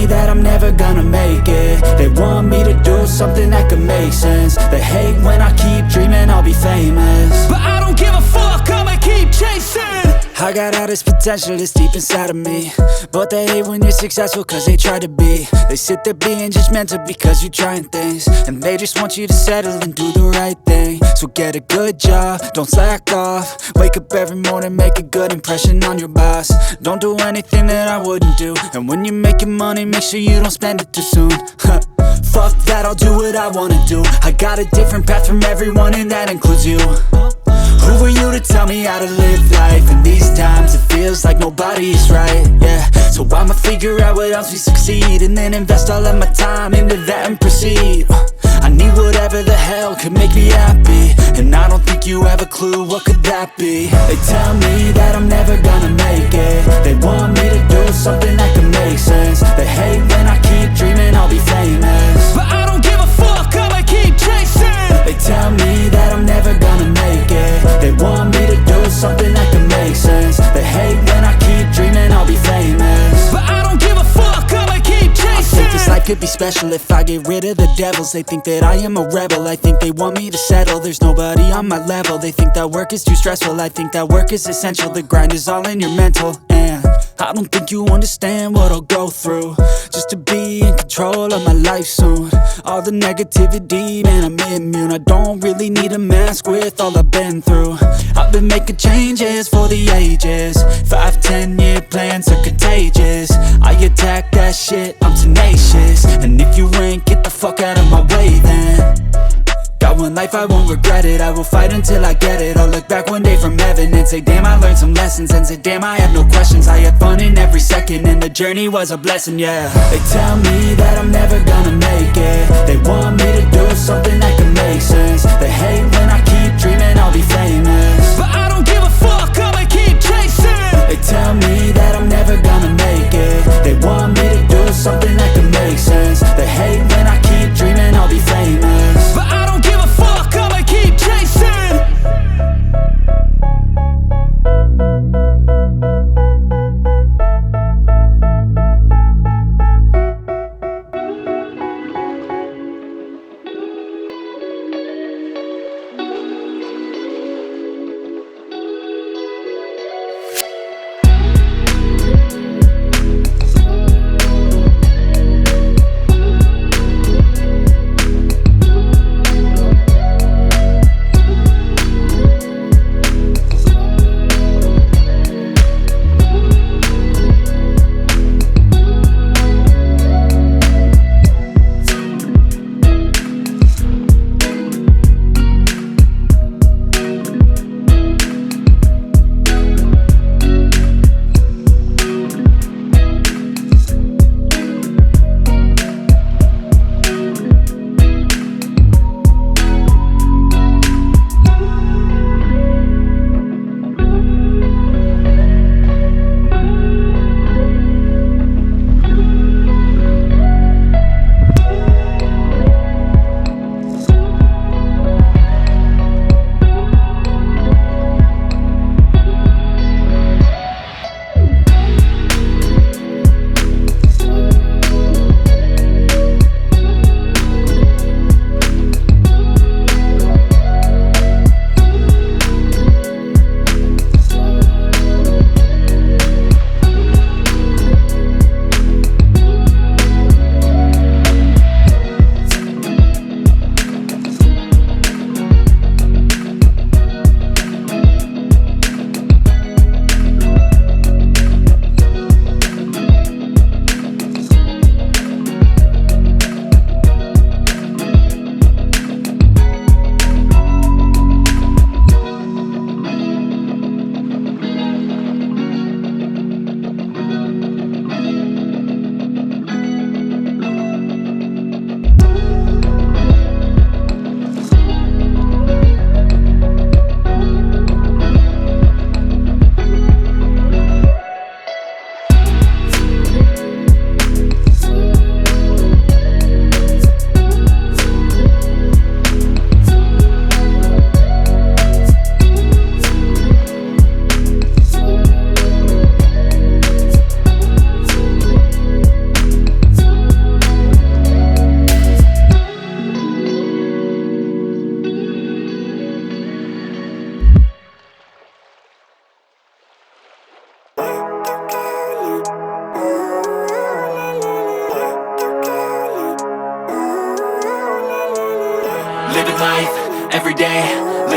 me that I'm never gonna make it. They want me to do something that could make sense. They hate when I keep dreaming I'll be famous, but I don't give a fuck, I'ma keep chasing. I got all this potential that's deep inside of me, but they hate when you're successful cause they try to be. They sit there being judgmental because you're trying things, and they just want you to settle and do the right thing. So get a good job, don't slack off. Wake up every morning, make a good impression on your boss. Don't do anything that I wouldn't do, and when you're making money, make sure you don't spend it too soon. Fuck that, I'll do what I wanna do. I got a different path from everyone, and that includes you. Who are you to tell me how to live life? In these times it feels like nobody is right, yeah. So I'ma figure out what else we succeed, and then invest all of my time into that and proceed. I need whatever the hell could make me happy, and I don't think you have a clue what could that be. They tell me that I'm never gonna make it. They want me to do something that could make sense. They hate when I keep dreaming I'll be famous, but I don't give a fuck, I'ma keep chasing. They tell me that I'm never gonna make it. They want me to do something that can make sense. They hate when I keep dreaming I'll be famous, but I don't give a fuck, I'ma keep chasing. I think this life could be special if I get rid of the devils. They think that I am a rebel, I think they want me to settle. There's nobody on my level. They think that work is too stressful, I think that work is essential. The grind is all in your mental, and I don't think you understand what I'll go through just to be in control of my life soon. All the negativity, man, I'm immune. I don't really need a mask with all I've been through. I've been making changes for the ages. 5-10 year plans are contagious. I attack that shit, I'm tenacious. And if you ain't, get the fuck out of my way then. Got one life, I won't regret it. I will fight until I get it. I'll look back one day from heaven and say, damn, I learned some lessons. And say, damn, I had no questions. I had fun in every second, and the journey was a blessing, yeah. They tell me that I'm never gonna make it. They want me to do something that can make sense. They hate when I keep dreaming I'll be famous, but I don't give a fuck, I'ma keep chasing. They tell me that I'm never gonna make it. They want me to do something that can make sense. They hate when I keep dreaming I'll be famous, but I don't give a fuck, I'ma keep chasing.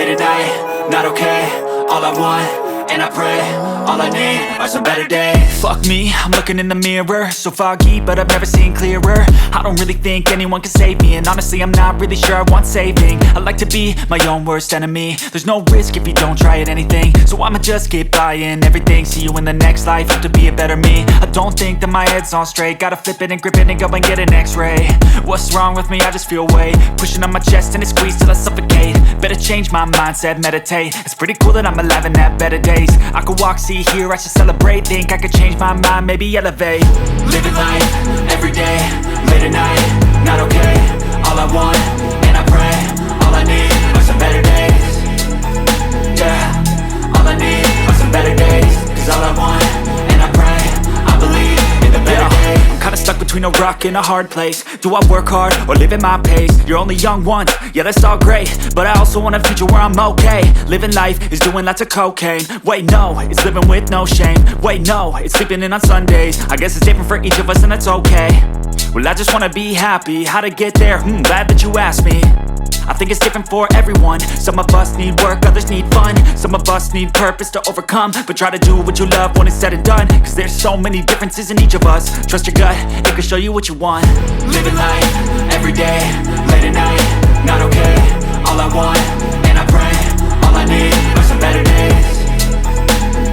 late at night, not okay. All I want, and I pray, all I need are some better days. Fuck me, I'm looking in the mirror, so foggy, but I've never seen clearer. I don't really think anyone can save me, and honestly I'm not really sure I want saving. I like to be my own worst enemy. There's no risk if you don't try at anything, so I'ma just keep buying everything. See you in the next life, have to be a better me. I don't think that my head's on straight, gotta flip it and grip it and go and get an x-ray. What's wrong with me? I just feel weight pushing on my chest and it squeezes till I suffocate. Better change my mindset, meditate. It's pretty cool that I'm alive and have better days. I could walk, see, hear, I should celebrate. Think I could change my mind, maybe elevate. Living life, everyday, late at night, not okay. All I want, and I pray, all I need are some better days. Yeah, all I need are some better days. Cause all I want, and I pray, I believe in the better days. I'm kinda stuck between a rock and a hard place. Do I work hard or live at my pace? You're only young once, yeah that's all great, but I also want a future where I'm okay. Living life is doing lots of cocaine. Wait no, it's living with no shame. Wait no, it's sleeping in on Sundays. I guess it's different for each of us and that's okay. Well I just wanna be happy, how to get there? Glad that you asked me. I think it's different for everyone. Some of us need work, others need fun. Some of us need purpose to overcome. But try to do what you love when it's said and done. Cause there's so many differences in each of us. Trust your gut, it can show you what you want. Living life, everyday, late at night, not okay. All I want, and I pray, all I need are some better days.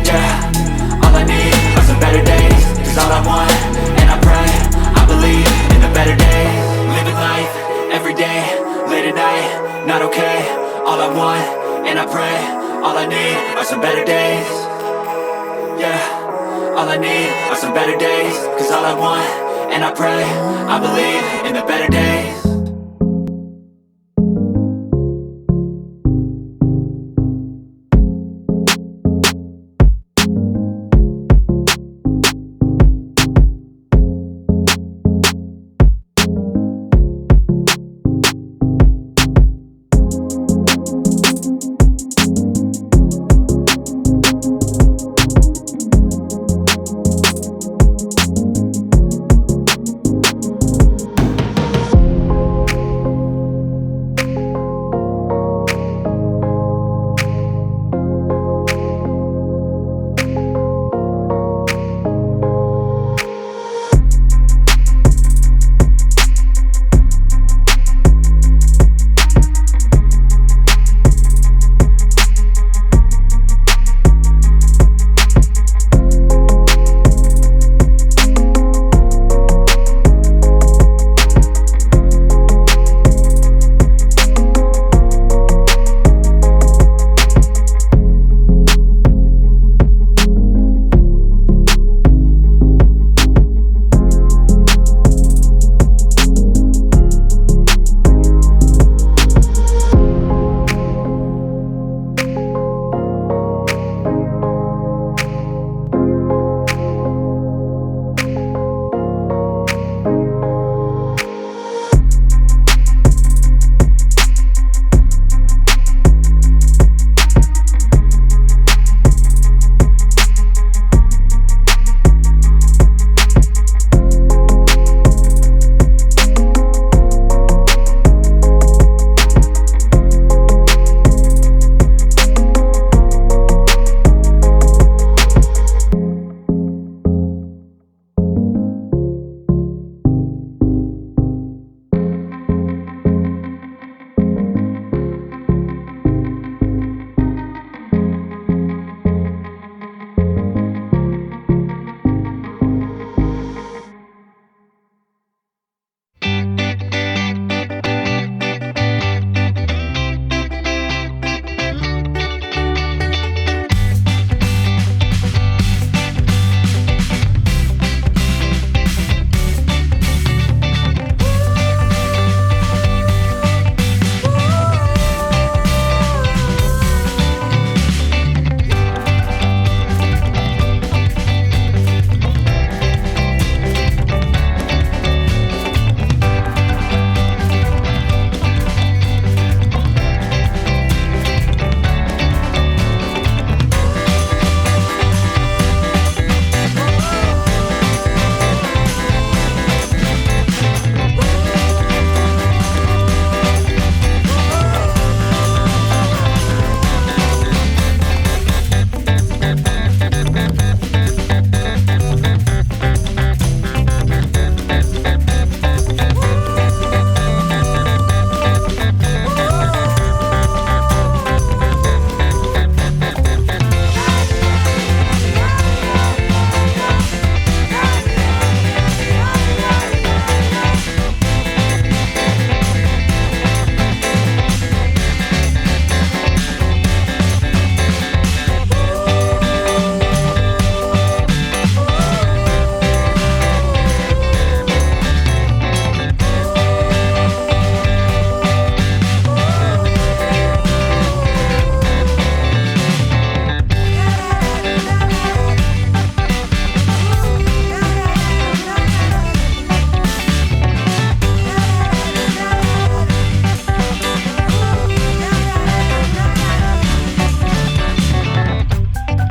Yeah, all I need are some better days. Cause all I want, and I pray, I believe in the better days. Living life, everyday, late at night, not okay. All I want, and I pray, all I need are some better days. Yeah, all I need are some better days. Cause all I want, and I pray, I believe in the better days.